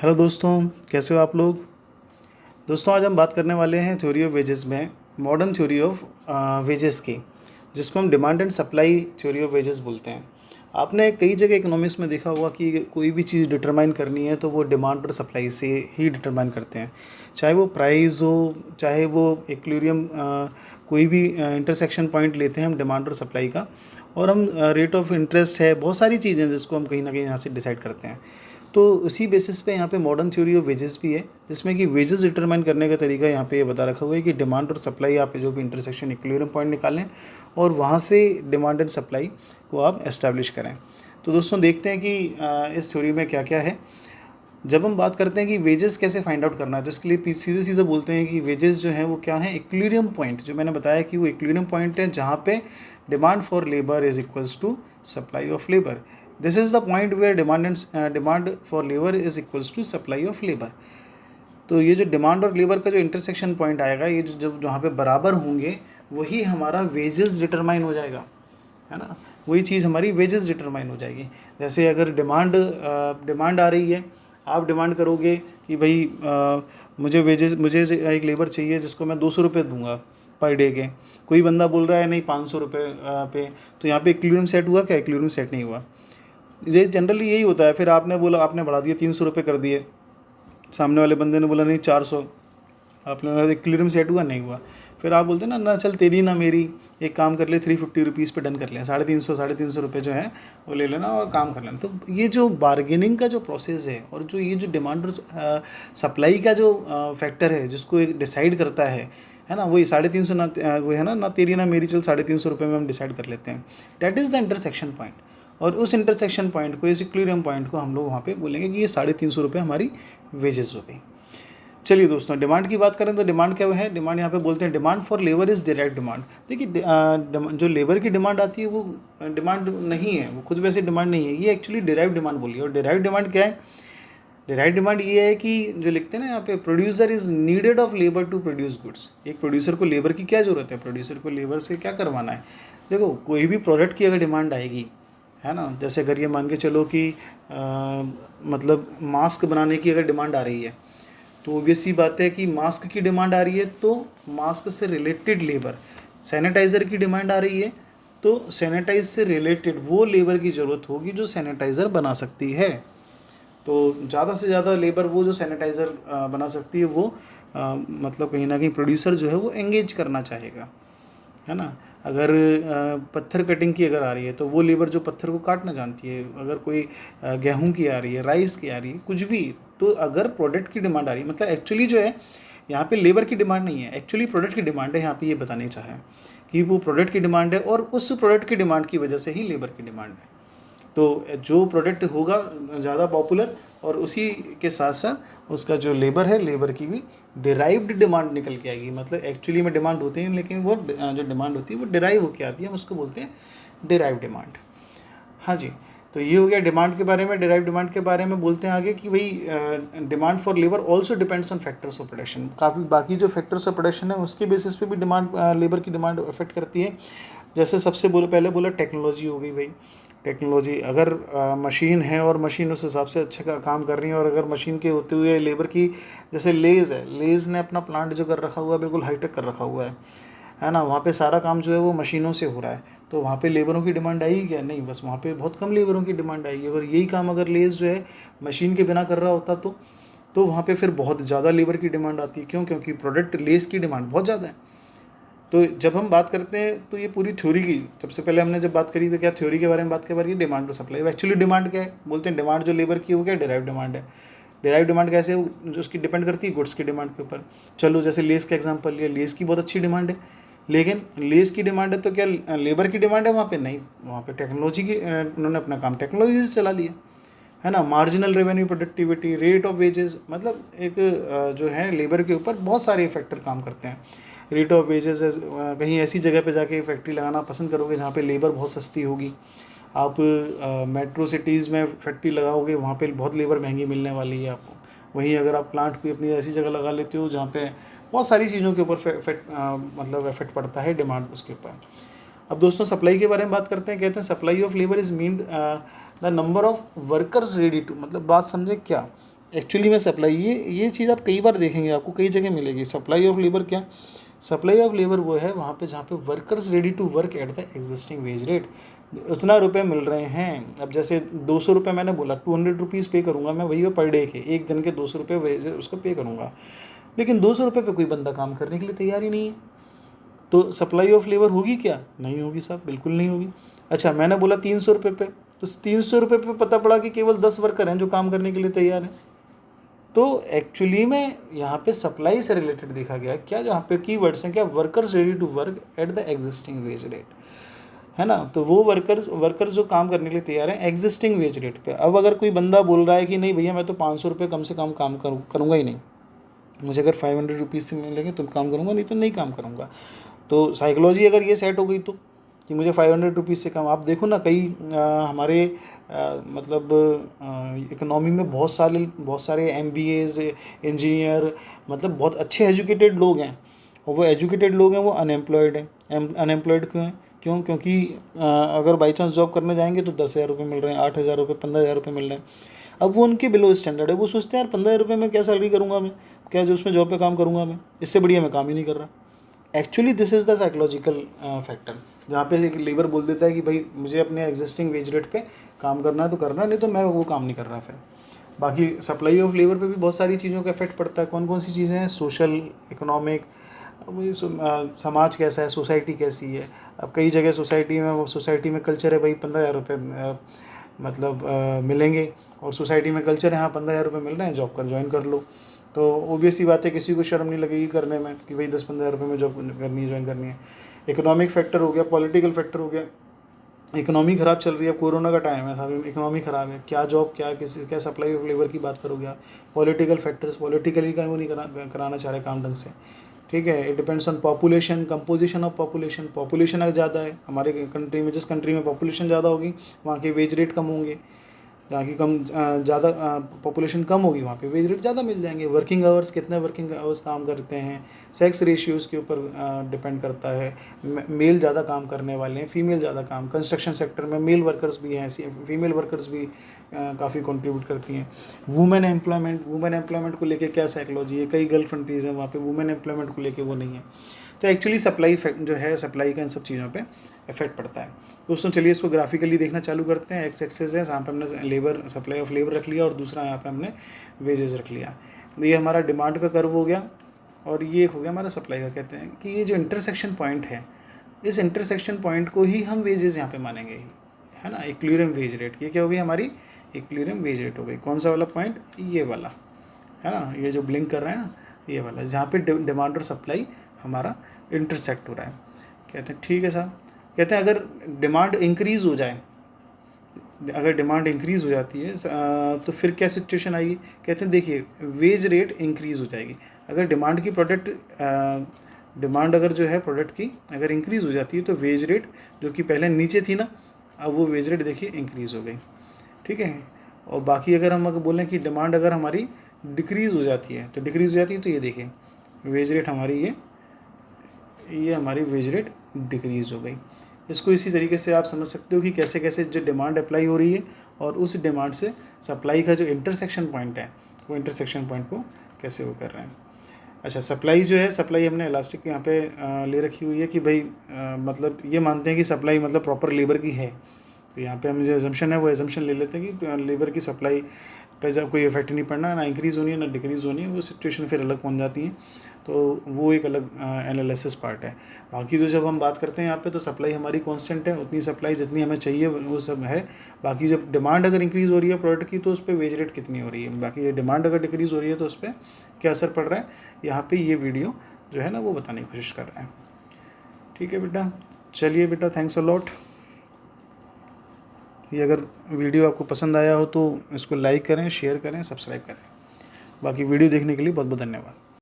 Hello दोस्तों, कैसे हो आप लोग। दोस्तों आज हम बात करने वाले हैं थ्योरी ऑफ वेजेस में मॉडर्न थ्योरी ऑफ वेजेस की, जिसको हम demand and supply theory of wages बोलते हैं। आपने कई जगह इकोनॉमिक्स में देखा होगा कि कोई भी चीज़ डिटरमाइन करनी है तो वो डिमांड और सप्लाई से ही डिटरमाइन करते हैं, चाहे वो प्राइस हो, चाहे वो इक्विलिब्रियम, कोई भी इंटरसेक्शन पॉइंट लेते हैं हम डिमांड और सप्लाई का, और हम रेट ऑफ इंटरेस्ट है, बहुत सारी चीज़ें जिसको हम कहीं ना कहीं यहाँ से डिसाइड करते हैं। तो उसी बेसिस पे यहाँ पे मॉडर्न थ्योरी ऑफ वेजेस भी है, जिसमें कि वेजेस डिटरमाइन करने का तरीका यहाँ पे ये बता रखा हुआ है कि डिमांड और सप्लाई आप जो भी इंटरसेक्शन इक्विलिब्रियम पॉइंट निकालें और वहाँ से डिमांड एंड सप्लाई को आप एस्टैब्लिश करें। तो दोस्तों देखते हैं कि इस थ्योरी में क्या क्या है। जब हम बात करते हैं कि वेजेस कैसे फाइंड आउट करना है, तो इसके लिए सीधे सीधे बोलते हैं कि वेजेस जो है वो क्या है, इक्विलिब्रियम पॉइंट, जो मैंने बताया कि वो इक्विलिब्रियम पॉइंट है जहाँ पे demand for labour is equals to supply of labour. This is the point where demand for labour is equals to supply of labour. तो ये जो डिमांड और लेबर का जो इंटरसेक्शन पॉइंट आएगा, ये जो जब जहाँ पे बराबर होंगे वही हमारा वेजेस डिटरमाइन हो जाएगा, है ना। वही चीज़ हमारी वेजेस डिटरमाइन हो जाएगी। जैसे अगर डिमांड आ रही है, आप डिमांड करोगे कि भाई मुझे एक लेबर चाहिए जिसको मैं 200 रुपये दूंगा पर डे के। कोई बंदा बोल रहा है नहीं 500 रुपये पे, तो यहाँ पे इक्विलिब्रियम सेट हुआ क्या? इक्विलिब्रियम सेट नहीं हुआ। ये जनरली यही होता है। फिर आपने बोला, आपने बढ़ा दिया 300 रुपये कर दिए, सामने वाले बंदे ने बोला नहीं 400, आपने बोला इक्विलिब्रियम सेट हुआ? नहीं हुआ। फिर आप बोलते हैं ना ना चल तेरी ना मेरी, एक काम कर ले 350 रुपीज़ पे डन कर लें, 350 रुपये जो है वो ले लेना और काम कर लेना। तो ये जो बार्गेनिंग का जो प्रोसेस है और जो ये जो डिमांड और सप्लाई का जो फैक्टर है जिसको एक डिसाइड करता है ना, वही 350 ना वो है ना तेरी ना मेरी, चल 350 रुपये में हम डिसाइड कर लेते हैं। That is the intersection point. और उस इंटरसेक्शन पॉइंट को, इस इक्विलिब्रियम पॉइंट को हम लोग वहाँ पे बोलेंगे कि ये 350 रुपये हमारी वेजेस हो गई। चलिए दोस्तों, डिमांड की बात करें तो डिमांड क्या है? डिमांड यहाँ पे बोलते हैं demand for labour is direct demand. देखिए जो लेबर की डिमांड आती है वो डिमांड नहीं है, वो खुद वैसे डिमांड नहीं है, ये एक्चुअली डिराइव डिमांड बोलिए। और डिराइव डिमांड क्या है? डिराइव डिमांड ये है कि जो लिखते हैं ना यहाँ पे, producer is needed of labour to produce goods. एक प्रोड्यूसर को लेबर की क्या ज़रूरत है? प्रोड्यूसर को लेबर से क्या करवाना है? देखो, कोई भी प्रोडक्ट की अगर डिमांड आएगी, है ना, जैसे अगर ये मान के चलो कि मतलब मास्क बनाने की अगर डिमांड आ रही है, तो ऑब्वियस सी बात है कि मास्क की डिमांड आ रही है तो मास्क से रिलेटेड लेबर। सैनिटाइज़र की डिमांड आ रही है तो सैनिटाइज से रिलेटेड वो लेबर की ज़रूरत होगी जो सैनिटाइज़र बना सकती है। तो ज़्यादा से ज़्यादा लेबर वो जो सैनिटाइज़र बना सकती है वो मतलब कहीं ना कहीं प्रोड्यूसर जो है वो एंगेज करना चाहेगा, है ना। अगर पत्थर कटिंग की अगर आ रही है तो वो लेबर जो पत्थर को काटना जानती है। अगर कोई गेहूं की आ रही है, राइस की आ रही है, कुछ भी, तो अगर प्रोडक्ट की डिमांड आ रही है, मतलब एक्चुअली जो है यहाँ पे लेबर की डिमांड नहीं है, एक्चुअली प्रोडक्ट की डिमांड है। यहाँ पे ये बताने चाहे कि वो प्रोडक्ट की डिमांड है और उस प्रोडक्ट की डिमांड की वजह से ही लेबर की डिमांड है। तो जो प्रोडक्ट होगा ज़्यादा पॉपुलर और उसी के साथ साथ उसका जो लेबर है, लेबर की भी डिराइव्ड डिमांड निकल के आएगी। मतलब एक्चुअली में डिमांड होती है लेकिन वो जो डिमांड होती है वो डिराइव होके आती है, हम उसको बोलते हैं डिराइव डिमांड। हाँ जी, तो ये हो गया डिमांड के बारे में। डिराइव डिमांड के बारे में बोलते हैं आगे कि भाई demand for labour also depends on factors of production. काफ़ी बाकी जो फैक्टर्स ऑफ प्रोडक्शन है उसके बेसिस पे भी डिमांड, लेबर की डिमांड अफेक्ट करती है। जैसे सबसे पहले बोला टेक्नोलॉजी हो गई। भाई टेक्नोलॉजी, अगर मशीन है और मशीन उस हिसाब से अच्छा काम कर रही है, और अगर मशीन के होते हुए लेबर की, जैसे लेज़ है, लेज़ ने अपना प्लांट जो कर रखा हुआ है बिल्कुल हाईटेक कर रखा हुआ है ना, वहाँ पे सारा काम जो है वो मशीनों से हो रहा है, तो वहाँ पे लेबरों की डिमांड आएगी क्या? नहीं, बस वहाँ पे बहुत कम लेबरों की डिमांड आएगी। अगर यही काम अगर लेज़ जो है मशीन के बिना कर रहा होता तो वहाँ पे फिर बहुत ज़्यादा लेबर की डिमांड आती है। क्यों? क्योंकि प्रोडक्ट लेस की डिमांड बहुत ज़्यादा है। तो जब हम बात करते हैं तो ये पूरी थ्योरी की, सबसे पहले हमने जब बात करी तो क्या थ्योरी के बारे में बात की, डिमांड और सप्लाई। एक्चुअली डिमांड क्या है? बोलते हैं डिमांड जो लेबर की है वो क्या? डिराइव डिमांड है। डिराइव डिमांड कैसे? जो उसकी डिपेंड करती है गुड्स की डिमांड के ऊपर। चलो जैसे लेस का एग्जांपल लिया, लेस की बहुत अच्छी डिमांड है, लेकिन लेस की डिमांड है तो क्या लेबर की डिमांड है वहाँ पे? नहीं, वहाँ पे टेक्नोलॉजी की, उन्होंने अपना काम टेक्नोलॉजी से चला लिया, है ना। Marginal revenue, productivity, rate of wages, मतलब एक जो है लेबर के ऊपर बहुत सारे फैक्टर काम करते हैं। रेट ऑफ वेजेस, कहीं ऐसी जगह पे जाके फैक्ट्री लगाना पसंद करोगे जहाँ पे लेबर बहुत सस्ती होगी। आप मेट्रो सिटीज़ में फैक्ट्री लगाओगे, वहाँ पे बहुत लेबर महंगी मिलने वाली है आपको। वहीं अगर आप प्लांट कोई अपनी ऐसी जगह लगा लेते हो जहाँ पे बहुत सारी चीज़ों के ऊपर मतलब इफेक्ट पड़ता है डिमांड उसके ऊपर। अब दोस्तों सप्लाई के बारे में बात करते हैं। कहते हैं supply of labour is mean the number of workers ready to, मतलब बात समझे क्या एक्चुअली में सप्लाई, ये चीज़ आप कई बार देखेंगे, आपको कई जगह मिलेगी। सप्लाई ऑफ लेबर क्या, सप्लाई ऑफ लेबर वो है वहाँ पे जहाँ पे workers ready to work at the existing wage rate, उतना रुपए मिल रहे हैं। अब जैसे 200 रुपये मैंने बोला, 200 रुपीज़ पे करूँगा मैं, वही पर डे के, एक दिन के 200 रुपये वेज उसको पे करूँगा, लेकिन 200 रुपये पे कोई बंदा काम करने के लिए तैयार ही नहीं है। तो सप्लाई ऑफ लेबर होगी क्या, नहीं होगी साहब, बिल्कुल नहीं होगी। अच्छा, मैंने बोला 300 रुपये पे, तो 300 रुपये पे पता पड़ा कि केवल 10 वर्कर हैं जो काम करने के लिए तैयार हैं। तो एक्चुअली में यहाँ पे सप्लाई से रिलेटेड देखा गया क्या, जहाँ पे की वर्ड्स हैं क्या, workers ready to work at the existing wage rate, है ना। तो वो वर्कर्स जो काम करने के लिए तैयार हैं एग्जिस्टिंग वेज रेट पे। अब अगर कोई बंदा बोल रहा है कि नहीं भैया मैं तो 500 रुपये कम से कम काम करूँगा ही नहीं, मुझे अगर 500 रुपीज़ से मिलेंगे तो काम करूँगा, नहीं तो नहीं काम करूँगा। तो साइकोलॉजी अगर ये सेट हो गई तो कि मुझे 500 रुपीज़ से कम, आप देखो ना कई हमारे मतलब इकोनॉमी में बहुत सारे MBAs इंजीनियर, मतलब बहुत अच्छे एजुकेटेड लोग हैं, और वो एजुकेटेड लोग हैं वो अनएम्प्लॉयड हैं। अनएम्प्लॉयड क्यों हैं, क्योंकि अगर बाई चांस जॉब करने जाएंगे तो 10,000 रुपये मिल रहे हैं, 8,000 रुपये, 15,000 रुपये मिल रहे हैं। अब वो उनके बिलो स्टैंडर्ड है, वो सोचते हैं यार 15,000 रुपये में क्या सैलरी करूँगा मैं, क्या जो उसमें जॉब पे काम करूँगा मैं, इससे बढ़िया मैं काम ही नहीं कर रहा। Actually this is the psychological factor, जहाँ पे एक लेबर बोल देता है कि भाई मुझे अपने एग्जिस्टिंग वेज रेट पे काम करना है तो करना है, नहीं तो मैं वो काम नहीं कर रहा। फिर बाकी सप्लाई ऑफ लेबर पे भी बहुत सारी चीज़ों का इफेक्ट पड़ता है। कौन कौन सी चीज़ें हैं, सोशल, इकोनॉमिक, समाज कैसा है, सोसाइटी कैसी है। अब कई जगह सोसाइटी में कल्चर है भाई 15,000 रुपये मतलब मिलेंगे, और सोसाइटी में कल्चर है हाँ 15,000 रुपये मिल रहे हैं, जॉब कर ज्वाइन कर लो। तो ऑब्वियस सी बात है, किसी को शर्म नहीं लगेगी करने में कि भाई 10-15,000 रुपये में जॉब करनी है, ज्वाइन करनी है। इकोनॉमिक फैक्टर हो गया, पॉलिटिकल फैक्टर हो गया, इकोनॉमी ख़राब चल रही है, कोरोना का टाइम है साहब, इकोनॉमी ख़राब है, क्या जॉब, क्या सप्लाई ऑफ लेबर की बात करोगे आप। पॉलिटिकल फैक्टर्स, पॉलिटिकली का वो नहीं कराना चाह रहे काम ढंग से, ठीक है। It depends on population, composition of population अगर ज़्यादा है हमारे कंट्री में, जिस कंट्री में पॉपुलेशन ज़्यादा होगी वहाँ के वेज रेट कम होंगे, जहाँ की ज़्यादा पॉपुलेशन कम होगी वहाँ पे वेज रेट ज़्यादा मिल जाएंगे। वर्किंग आवर्स, कितने वर्किंग आवर्स काम करते हैं, सेक्स रेशियोज़ के ऊपर डिपेंड करता है। मेल ज़्यादा काम करने वाले हैं, फीमेल ज़्यादा काम, कंस्ट्रक्शन सेक्टर में मेल वर्कर्स भी हैं, फीमेल वर्कर्स भी काफ़ी कंट्रीब्यूट करती हैं। वुमेन एम्प्लॉयमेंट को लेके क्या साइकोलॉजी है, कई गल्फ कंट्रीज़ हैं वहाँ पे वुमेन एम्प्लॉयमेंट को लेके वो नहीं है। तो एक्चुअली सप्लाई जो है, सप्लाई का इन सब चीज़ों पे इफेक्ट पड़ता है। तो दोस्तों चलिए इसको ग्राफिकली देखना चालू करते हैं। एक्स एक्सेस है, यहाँ पे हमने लेबर, सप्लाई ऑफ लेबर रख लिया, और दूसरा यहाँ पे हमने वेजेस रख लिया। तो ये हमारा डिमांड का कर्व हो गया, और ये हो गया हमारा सप्लाई का। कहते हैं कि ये जो इंटरसेक्शन पॉइंट है, इस इंटरसेक्शन पॉइंट को ही हम वेजेस यहाँ पे मानेंगे, है ना। इक्विलिब्रियम वेज रेट, ये क्या हो गई हमारी, इक्विलिब्रियम वेज रेट हो गई। कौन सा वाला पॉइंट, ये वाला, है ना, ये जो ब्लिंक कर रहा है ना, ये वाला, जहाँ पे डिमांड और सप्लाई हमारा इंटरसेक्ट हो रहा है। कहते हैं ठीक है साहब, कहते हैं अगर डिमांड इंक्रीज़ हो जाए, अगर डिमांड इंक्रीज़ हो जाती है तो फिर क्या सिचुएशन आएगी। कहते हैं देखिए वेज रेट इंक्रीज़ हो जाएगी अगर डिमांड की डिमांड अगर जो है प्रोडक्ट की अगर इंक्रीज़ हो जाती है, तो वेज रेट जो कि पहले नीचे थी ना, अब वो वेज रेट देखिए इंक्रीज़ हो गई, ठीक है। और बाकी अगर हम बोलें कि डिमांड अगर हमारी डिक्रीज़ हो जाती है, तो ये देखिए वेज रेट हमारी ये हमारी वेज रेट डिक्रीज़ हो गई। इसको इसी तरीके से आप समझ सकते हो कि कैसे कैसे जो डिमांड अप्लाई हो रही है और उस डिमांड से सप्लाई का जो इंटरसेक्शन पॉइंट है, वो इंटरसेक्शन पॉइंट को कैसे वो कर रहे हैं। अच्छा, सप्लाई जो है, सप्लाई हमने इलास्टिक यहाँ पे ले रखी हुई है कि भाई मतलब ये मानते हैं कि सप्लाई मतलब प्रॉपर लेबर की है। तो यहाँ पे हम जो एजम्पशन है वो एजम्पशन ले लेते हैं कि लेबर की सप्लाई पे जब कोई इफेक्ट नहीं पड़ना, ना इंक्रीज़ होनी है ना डिक्रीज़ होनी है, वो सिचुएशन फिर अलग पहुँच जाती है। तो वो एक अलग एनालिसिस पार्ट है। बाकी तो जब हम बात करते हैं यहाँ पे, तो सप्लाई हमारी कांस्टेंट है, उतनी सप्लाई जितनी हमें चाहिए वो सब है। बाकी जब डिमांड अगर इंक्रीज़ हो रही है प्रोडक्ट की, तो उस पर वेज रेट कितनी हो रही है। बाकी डिमांड अगर डिक्रीज़ हो रही है तो उस पर क्या असर पड़ रहा है, यहाँ पर ये वीडियो जो है ना वो बताने की कोशिश कर रहा है। ठीक है बेटा, चलिए बेटा, थैंक्स अ लॉट। ये अगर वीडियो आपको पसंद आया हो तो इसको लाइक करें, शेयर करें, सब्सक्राइब करें। बाकी वीडियो देखने के लिए बहुत बहुत धन्यवाद।